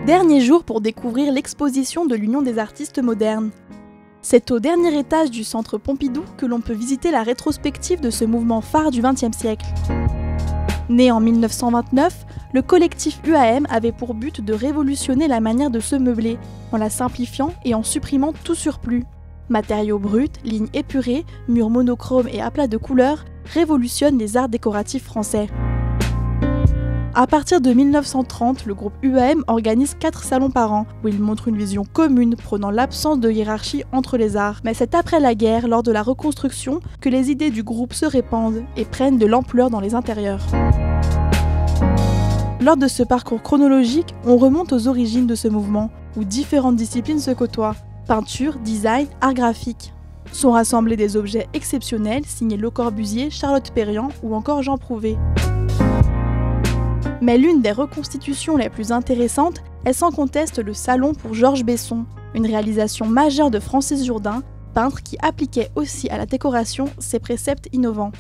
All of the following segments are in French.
Dernier jour pour découvrir l'exposition de l'Union des artistes modernes. C'est au dernier étage du centre Pompidou que l'on peut visiter la rétrospective de ce mouvement phare du XXe siècle. Né en 1929, le collectif UAM avait pour but de révolutionner la manière de se meubler, en la simplifiant et en supprimant tout surplus. Matériaux bruts, lignes épurées, murs monochromes et aplats de couleurs révolutionnent les arts décoratifs français. À partir de 1930, le groupe UAM organise 4 salons par an, où il montre une vision commune prônant l'absence de hiérarchie entre les arts. Mais c'est après la guerre, lors de la reconstruction, que les idées du groupe se répandent et prennent de l'ampleur dans les intérieurs. Lors de ce parcours chronologique, on remonte aux origines de ce mouvement, où différentes disciplines se côtoient. Peinture, design, art graphique. Sont rassemblés des objets exceptionnels signés Le Corbusier, Charlotte Perriand ou encore Jean Prouvé. Mais l'une des reconstitutions les plus intéressantes est sans conteste le Salon pour Georges Besson, une réalisation majeure de Francis Jourdain, peintre qui appliquait aussi à la décoration ses préceptes innovants.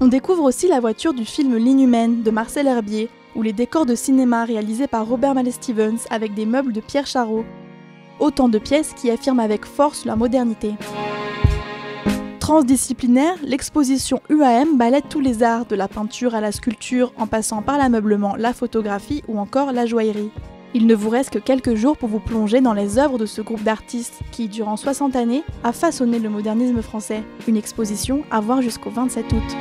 On découvre aussi la voiture du film L'Inhumaine de Marcel Herbier, ou les décors de cinéma réalisés par Robert Mallet-Stevens avec des meubles de Pierre Charot. Autant de pièces qui affirment avec force leur modernité. Transdisciplinaire, l'exposition UAM balaie tous les arts, de la peinture à la sculpture, en passant par l'ameublement, la photographie ou encore la joaillerie. Il ne vous reste que quelques jours pour vous plonger dans les œuvres de ce groupe d'artistes qui, durant 60 années, a façonné le modernisme français. Une exposition à voir jusqu'au 27 août.